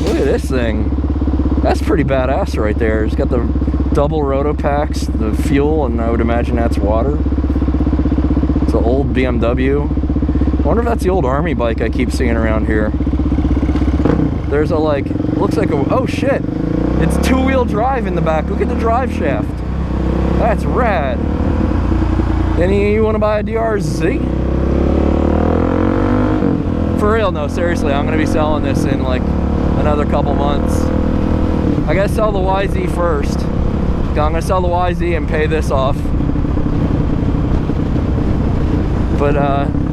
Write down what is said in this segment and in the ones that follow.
Look at this thing. That's pretty badass right there. It's got the double roto packs, the fuel, and I would imagine that's water. It's an old BMW. I wonder if that's the old army bike I keep seeing around here. There's a like, looks like a, oh shit. It's two-wheel drive in the back. Look at the drive shaft. That's rad. Any of you want to buy a DRZ? For real, no, seriously, I'm going to be selling this in like another couple months. I gotta sell the YZ first. I'm gonna sell the YZ and pay this off. But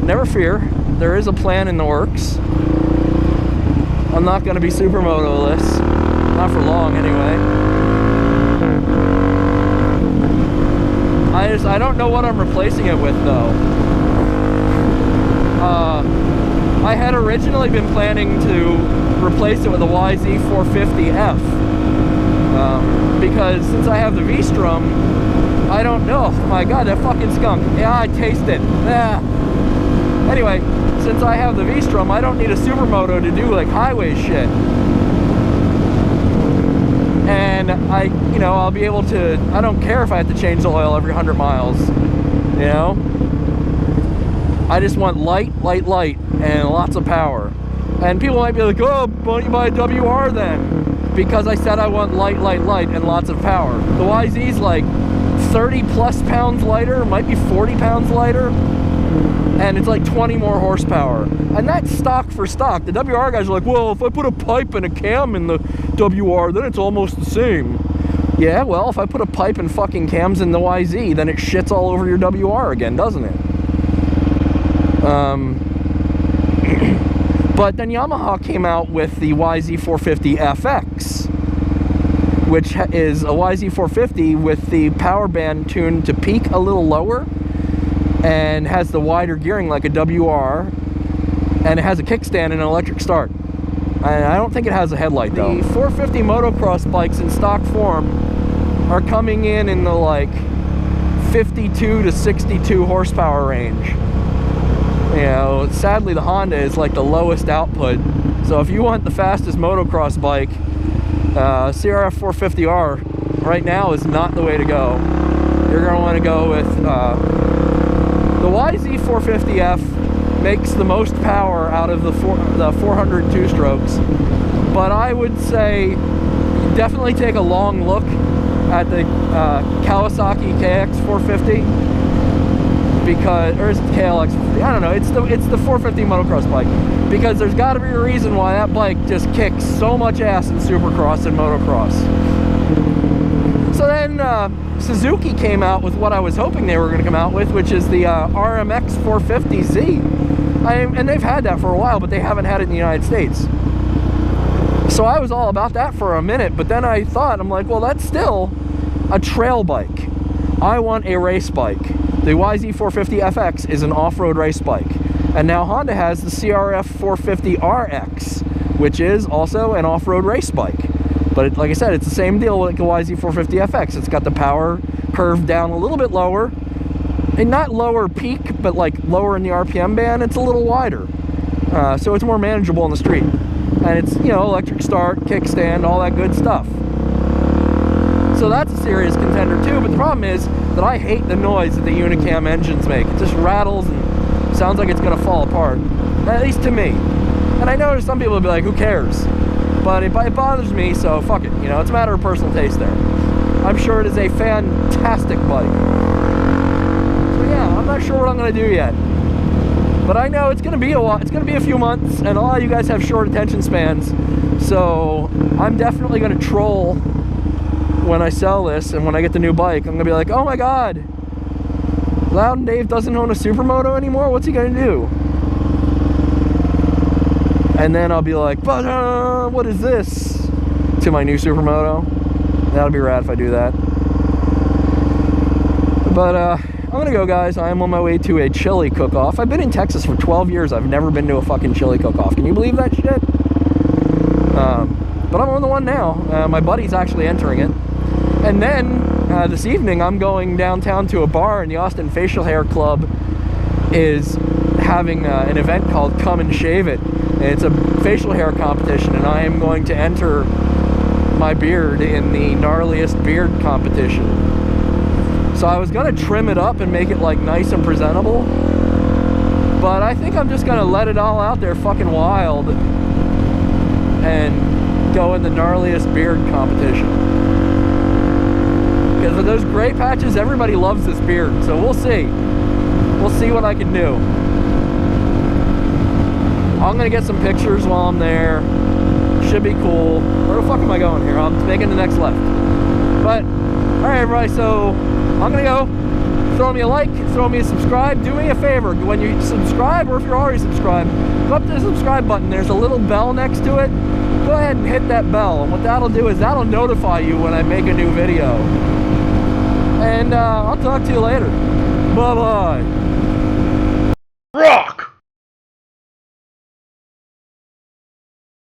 never fear, there is a plan in the works. I'm not gonna be Supermoto-less. Not for long anyway. I don't know what I'm replacing it with though. I had originally been planning to replace it with a YZ450F. Because since I have the V-Strum, I don't know. Oh my god, that fucking skunk. Yeah, I taste it. Yeah. Anyway, since I have the V-Strum, I don't need a Supermoto to do like highway shit. And you know, I'll be able to, I don't care if I have to change the oil every 100 miles, you know? I just want light, and lots of power. And people might be like, oh, why don't you buy a WR then? Because I said I want light, and lots of power. The YZ's like 30 plus pounds lighter, might be 40 pounds lighter, and it's like 20 more horsepower. And that's stock for stock. The WR guys are like, well, if I put a pipe and a cam in the WR, then it's almost the same. Yeah, well, if I put a pipe and fucking cams in the YZ, then it shits all over your WR again, doesn't it? But then Yamaha came out with the YZ450FX, which is a YZ450 with the power band tuned to peak a little lower and has the wider gearing like a WR, and it has a kickstand and an electric start. I don't think it has a headlight though. The 450 motocross bikes in stock form are coming in the like 52 to 62 horsepower range. You know, sadly the Honda is like the lowest output. So if you want the fastest motocross bike, CRF 450R right now is not the way to go. You're going to want to go with the YZ 450F. Makes the most power out of the 402 strokes, but I would say definitely take a long look at the Kawasaki KX 450, because, or is it KLX 450? I don't know. It's the 450 motocross bike, because there's got to be a reason why that bike just kicks so much ass in Supercross and motocross. So then Suzuki came out with what I was hoping they were going to come out with, which is the RMX 450Z. And they've had that for a while, but they haven't had it in the United States. So I was all about that for a minute, but then I thought, I'm like, well, that's still a trail bike. I want a race bike. The YZ450FX is an off-road race bike. And now Honda has the CRF 450RX, which is also an off-road race bike. But like I said, it's the same deal with the YZ450FX. It's got the power curved down a little bit lower. And not lower peak, but like lower in the RPM band. It's a little wider. So it's more manageable on the street. And it's, you know, electric start, kickstand, all that good stuff. So that's a serious contender too. But the problem is that I hate the noise that the Unicam engines make. It just rattles and sounds like it's going to fall apart. At least to me. And I know there's some people will be like, who cares? But it bothers me, so fuck it. You know, it's a matter of personal taste there. I'm sure it is a fantastic bike. I'm not sure what I'm going to do yet, but I know it's going to be a while. It's going to be a few months, and a lot of you guys have short attention spans, so I'm definitely going to troll when I sell this. And when I get the new bike, I'm going to be like, oh my god, Loudon Dave doesn't own a Supermoto anymore, what's he going to do? And then I'll be like, but what is this, to my new Supermoto. That'll be rad if I do that. But I'm gonna go, guys. I am on my way to a chili cook-off. I've been in Texas for 12 years. I've never been to a fucking chili cook-off. Can you believe that shit? But I'm on the one now. My buddy's actually entering it. And then this evening, I'm going downtown to a bar, and the Austin Facial Hair Club is having an event called Come and Shave It. And it's a facial hair competition, and I am going to enter my beard in the gnarliest beard competition. So I was gonna trim it up and make it like nice and presentable, but I think I'm just gonna let it all out there fucking wild and go in the gnarliest beard competition. Because of those gray patches, everybody loves this beard, so we'll see. We'll see what I can do. I'm gonna get some pictures while I'm there. Should be cool. Where the fuck am I going here? I'm making the next left. But, alright everybody, so I'm gonna go. Throw me a like, throw me a subscribe. Do me a favor, when you subscribe, or if you're already subscribed, go up to the subscribe button. There's a little bell next to it. Go ahead and hit that bell. And what that'll do is that'll notify you when I make a new video. And I'll talk to you later. Bye-bye.